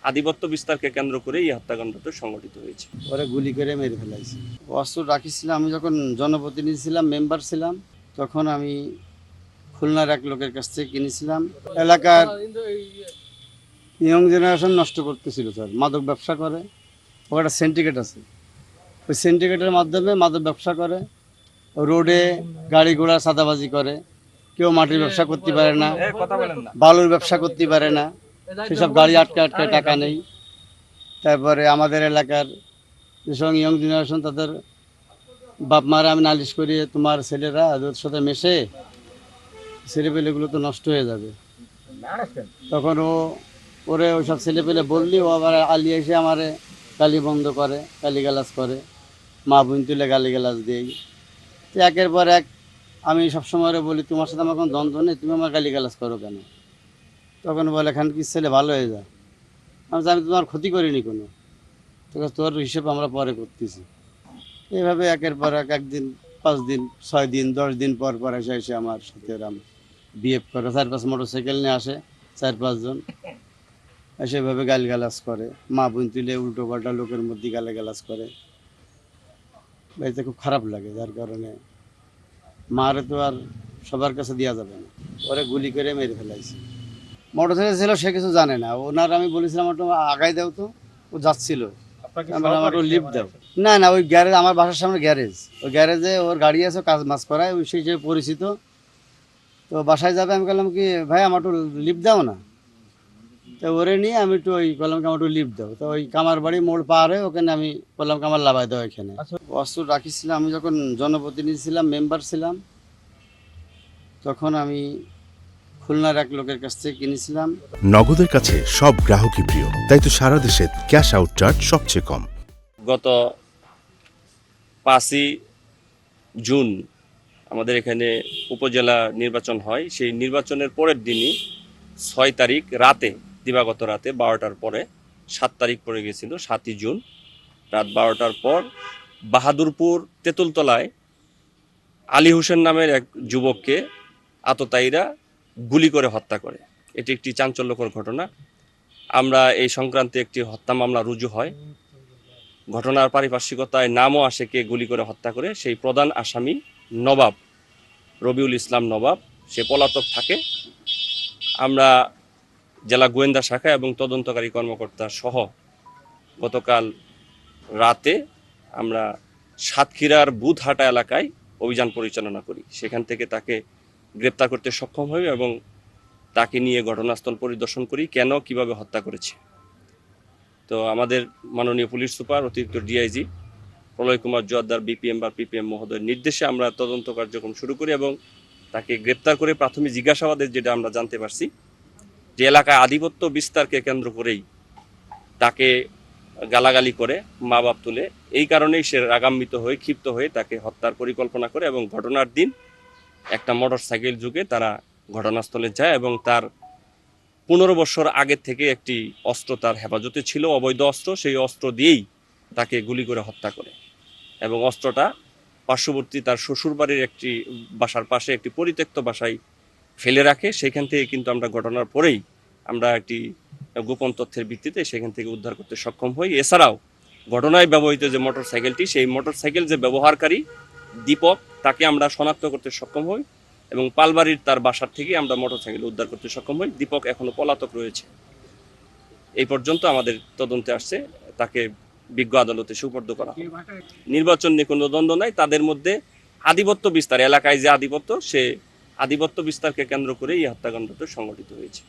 আধিপত্য বিস্তারকে কেন্দ্র করে এই হত্যাকাণ্ডটা সংঘটিত হয়েছে। ওরা গুলি করে মেরে ফেলাইছে। অস্ত্র রাখিছিলাম, আমি যখন জনপ্রতিনিধি ছিলাম, মেম্বার ছিলাম, তখন আমি খুলনার এক লোকের কাছ থেকে কিনেছিলাম। এলাকার ইয়ং জেনারেশন নষ্ট করতেছিল স্যার, মাদক ব্যবসা করে। ও একটা সিন্ডিকেট আছে, ওই সিন্ডিকেটের মাধ্যমে মাদক ব্যবসা করে, রোডে গাড়ি ঘোড়া সাদাবাজি করে। কেউ মাটির ব্যবসা করতে পারে না, বালুর ব্যবসা করতে পারে না, সেসব গাড়ি আটকে আটকে টাকা নেই। তারপরে আমাদের এলাকার যেসব ইয়ং জেনারেশন, তাদের বাপ মারা আমি নালিশ করি, তোমার ছেলেরা ওদের সাথে মেশে ছেলেপেলেগুলো তো নষ্ট হয়ে যাবে। তখন ওরে ওইসব ছেলেপেলে বললি, ও আবার আলিয়ে এসে আমারে গালি বন্ধ করে, গালিগালাজ করে, মা বোন তুলে গালিগালাজ দেই। তো একের পর এক আমি সবসময় ওরে বলি, তোমার সাথে আমার কোনো দ্বন্দ্ব নেই, তুমি আমার গালিগালাজ করো কেন? তখন বলে, এখান কি ছেলে ভালো হয়ে যায়। আমি তোমার ক্ষতি করিনি কোনো, তোর হিসেব আমরা পরে করতেছি। এইভাবে একের পর এক, একদিন 5 দিন 6 দিন 10 দিন পর পর এসে এসে আমার সাথে এরম বিহেভ করে। 4-5 মোটরসাইকেল নিয়ে আসে, 4-5 জন এসে এভাবে গালিগালাজ করে, মা বোন তুলে উল্টো পাল্টা লোকের মধ্যে গালিগালাজ করে। বাড়িতে খুব খারাপ লাগে, যার কারণে মারে তো আর সবার কাছে দেওয়া যাবে না, ওরে গুলি করে মেরে ফেলাইছে। মোটরসাইকেল ছিল, সে কিছু জানে না। ওনার আমি বলেছিলাম, একটু আগাই দাও তো, ও যাচ্ছিল, আমার লিফট দাও। না না, ওই গ্যারেজ, আমার বাসার সামনে গ্যারেজ, ওই গ্যারেজে ওর গাড়ি আছে, কাজ মাছ করায়, ওই সেই যে পরিচিত। তো বাসায় যাবে, আমি বললাম কি, ভাই আমার একটু লিফট দাও না। তো ওরে নিয়ে আমি একটু ওই বললাম কি, আমার একটু লিফট দাও। তো ওই কামার বাড়ি মোড় পার হয়ে ওখানে আমি বললাম কি, আমার লাভাই দাও এখানে। অস্ত্র রাখিছিলাম, আমি যখন জনপ্রতিনিধি ছিলাম, মেম্বার ছিলাম, তখন আমি খুলনার এক লোকের কাছ থেকে কিনেছিলাম। নগদের কাছে সব গ্রাহকই প্রিয়, তাই তো সারা দেশে ক্যাশ আউট চার্জ সবচেয়ে কম। গত 5ই জুন আমাদের এখানে উপজেলা নির্বাচন হয়। সেই নির্বাচনের পরের দিনই 6 তারিখ রাতে, দিবাগত রাতে 12টার পরে 7 তারিখ পড়ে গেছিল, 7ই জুন রাত 12টার পর বাহাদুরপুর তেঁতুলতলায় আলী হোসেন নামের এক যুবককে আততায়ীরা গুলি করে হত্যা করে। এটি একটি চাঞ্চল্যকর ঘটনা। আমরা এই সংক্রান্তে একটি হত্যা মামলা রুজু হয়। ঘটনার পারিপার্শ্বিকতায় নামও আসে কে গুলি করে হত্যা করে। সেই প্রধান আসামি নবাব, রবিউল ইসলাম নবাব, সে পলাতক থাকে। আমরা জেলা গোয়েন্দা শাখা এবং তদন্তকারী কর্মকর্তা সহ গতকাল রাতে আমরা সাতক্ষীরার বুধহাটা এলাকায় অভিযান পরিচালনা করি। সেখান থেকে তাকে গ্রেপ্তার করতে সক্ষম হই এবং তাকে নিয়ে ঘটনাস্থল পরিদর্শন করি, কেন কিভাবে হত্যা করেছে। তো আমাদের মাননীয় পুলিশ সুপার, অতিরিক্ত ডিআইজি প্রলয় কুমার জোয়ারদার বিপিএম বা পিপিএম মহোদয়ের নির্দেশে আমরা তদন্ত কার্যক্রম শুরু করি এবং তাকে গ্রেপ্তার করে প্রাথমিক জিজ্ঞাসাবাদে যেটা আমরা জানতে পারছি, যে এলাকায় আধিপত্য বিস্তারকে কেন্দ্র করেই তাকে গালাগালি করে, মা বাপ তুলে, এই কারণেই সে রাগান্বিত হয়ে, ক্ষিপ্ত হয়ে তাকে হত্যার পরিকল্পনা করে এবং ঘটনার দিন একটা মোটর সাইকেল যুগে তারা ঘটনাস্থলে যায় এবং তার 15 বছর আগের থেকে একটি অস্ত্র তার হেফাজতে ছিল, অবৈধ অস্ত্র। সেই অস্ত্র দিয়েই তাকে গুলি করে হত্যা করে এবং অস্ত্রটা পার্শ্ববর্তী তার শ্বশুরবাড়ির একটি বাসার পাশে একটি পরিত্যক্ত বাসায় ফেলে রাখে। সেখান থেকে কিন্তু আমরা ঘটনার পরেই আমরা একটি গোপন তথ্যের ভিত্তিতে সেখান থেকে উদ্ধার করতে সক্ষম হই। এছাড়াও ঘটনায় ব্যবহৃত যে মোটর সাইকেলটি, সেই মোটর সাইকেল যে ব্যবহারকারী দীপক, তাকে আমরা শনাক্ত করতে সক্ষম হই এবং পালবাড়ির তার বাসার থেকে আমরা মোটর সাইকেল উদ্ধার করতে সক্ষম হই। দীপক এখনো পলাতক রয়েছে। এই পর্যন্ত আমাদের তদন্তে আসছে, তাকে বিজ্ঞ আদালতে সুপর্দ করা। নির্বাচন নিয়ে কোনো দ্বন্দ্ব নাই, তাদের মধ্যে আধিপত্য বিস্তার, এলাকায় যে আধিপত্য, সে আধিপত্য বিস্তারকে কেন্দ্র করে এই হত্যাকাণ্ডটা সংঘটিত হয়েছে।